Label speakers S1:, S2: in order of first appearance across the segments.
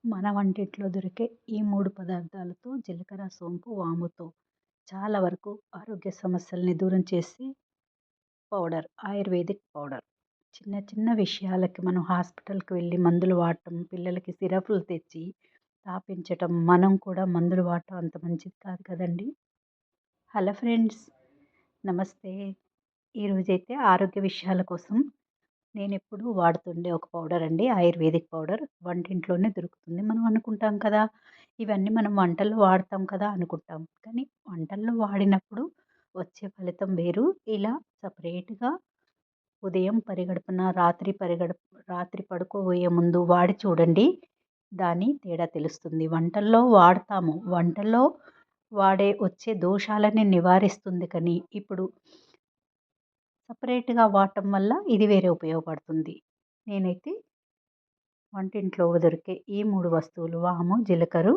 S1: మన వంటింట్లో దొరికే ఈ 3 పదార్థాలతో జీలకర్ర, సోంపు, వాముతో చాలా వరకు ఆరోగ్య సమస్యల్ని దూరం చేసి పౌడర్, ఆయుర్వేదిక్ పౌడర్. చిన్న చిన్న విషయాలకి మనం హాస్పిటల్‌కి వెళ్ళి మందులు వాడటం, పిల్లలకి సిరపులు తెచ్చి తాపించటం, మనం కూడా మందులు వాడటం అంత మంచిది కాదు కదండీ! హలో ఫ్రెండ్స్, నమస్తే. ఈరోజైతే ఆరోగ్య విషయాల కోసం నేనెప్పుడూ వాడుతుండే ఒక పౌడర్ అండి. Ayurvedic powder. వంటింట్లోనే దొరుకుతుంది. మనం అనుకుంటాం కదా! ఇవన్నీ మనం వంటల్లో వాడతాం కదా అనుకుంటాం. కానీ వంటల్లో వాడినప్పుడు వచ్చే ఫలితం వేరు. ఇలా సెపరేట్‌గా ఉదయం పరిగడుపున, రాత్రి పడుకోబోయే ముందు వాడి చూడండి. దాని తేడా తెలుస్తుంది. వంటల్లో వాడతాము. వంటల్లో వచ్చే దోషాలని నివారిస్తుంది కానీ, ఇప్పుడు సెపరేట్‌గా వాడటం వల్ల ఇది వేరే ఉపయోగపడుతుంది. నేనైతే వంటింట్లో దొరికే ఈ 3 వస్తువులు వాము, జీలకర్ర,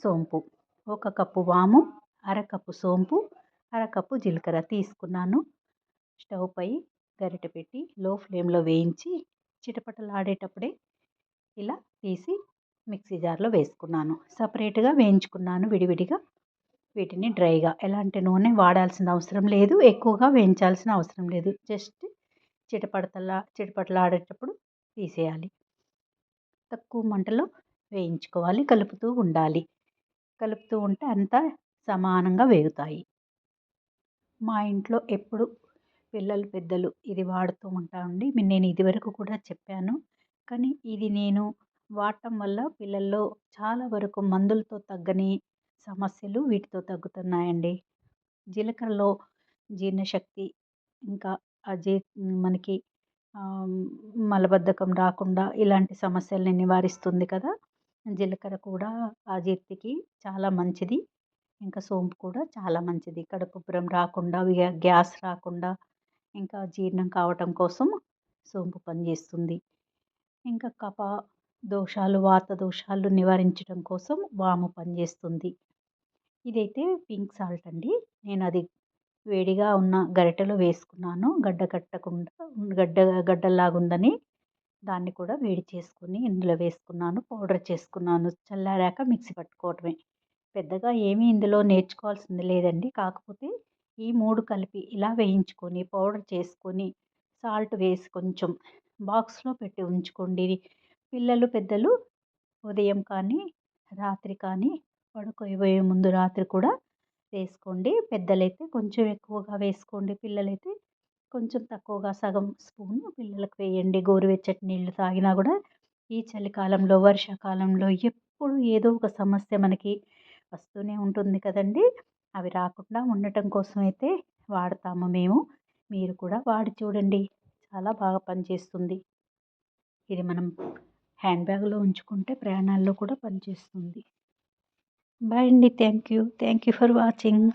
S1: సోంపు. ఒక కప్పు వాము, అరకప్పు సోంపు, అరకప్పు జీలకర్ర తీసుకున్నాను. స్టవ్ పై గరిటె పెట్టి లో ఫ్లేమ్‌లో వేయించి చిటపటలాడేటప్పుడే ఇలా తీసి మిక్సీ జార్‌లో వేసుకున్నాను. సెపరేట్‌గా వేయించుకున్నాను విడివిడిగా. వీటిని డ్రైగా ఎలాంటి నూనె వాడాల్సిన అవసరం లేదు. ఎక్కువగా వేయించాల్సిన అవసరం లేదు. జస్ట్ చిటపటలాడేటప్పుడు తీసేయాలి. తక్కువ మంటలో వేయించుకోవాలి. కలుపుతూ ఉండాలి. కలుపుతూ ఉంటే అంతా సమానంగా వేగుతాయి. మా ఇంట్లో ఎప్పుడు పిల్లలు, పెద్దలు ఇది వాడుతూ ఉంటామండి. నేను ఇదివరకు కూడా చెప్పాను. కానీ ఇది నేను వాడటం వల్ల పిల్లల్లో చాలా వరకు మందులతో తగ్గని సమస్యలు వీటితో తగ్గుతున్నాయండి. జీలకర్రలో జీర్ణశక్తి, ఇంకా అజీ మనకి ఆహ్, మలబద్ధకం రాకుండా ఇలాంటి సమస్యల్ని నివారిస్తుంది కదా! జీలకర్ర కూడా అజీర్తికి చాలా మంచిది. ఇంకా సోంపు కూడా చాలా మంచిది. కడుపుబ్బరం రాకుండా, గ్యాస్ రాకుండా, ఇంకా జీర్ణం కావటం కోసం సోంపు పనిచేస్తుంది. ఇంకా దోషాలు, వాత దోషాలు నివారించడం కోసం వాము పనిచేస్తుంది. ఇదైతే పింక్ సాల్ట్ అండి. నేనది వేడిగా ఉన్న గరిటెలో వేసుకున్నాను. గడ్డ కట్టకుండా గడ్డ గడ్డల్లాగుందని దాన్ని కూడా వేడి చేసుకొని ఇందులో వేసుకున్నాను. పౌడర్ చేసుకున్నాను. చల్లారాక మిక్సీ పట్టుకోవటమే. పెద్దగా ఏమీ ఇందులో నేర్చుకోవాల్సింది లేదండి. కాకపోతే ఈ 3 కలిపి ఇలా వేయించుకొని, పౌడర్ చేసుకొని, సాల్ట్ వేసి కొంచెం బాక్స్‌లో పెట్టి ఉంచుకోండి. పిల్లలు, పెద్దలు ఉదయం కానీ, రాత్రి కానీ పడుకోబోయే ముందు రాత్రి కూడా వేసుకోండి. పెద్దలైతే కొంచెం ఎక్కువగా వేసుకోండి. పిల్లలైతే కొంచెం తక్కువగా సగం స్పూను పిల్లలకు వేయండి. గోరువెచ్చటి నీళ్ళు తాగినా గూడా ఈ చలికాలంలో, వర్షాకాలంలో ఎప్పుడు ఏదో ఒక సమస్య మనకి వస్తూనే ఉంటుంది కదండీ! అవి రాకుండా ఉండటం కోసమైతే వాడతాము మేము. మీరు కూడా వాడి చూడండి. చాలా బాగా పనిచేస్తుంది. ఇది మనం హ్యాండ్ బ్యాగ్‌లో ఉంచుకుంటే ప్రయాణాల్లో కూడా పనిచేస్తుంది. బాయ్ అండి. Thank you. Thank you for watching.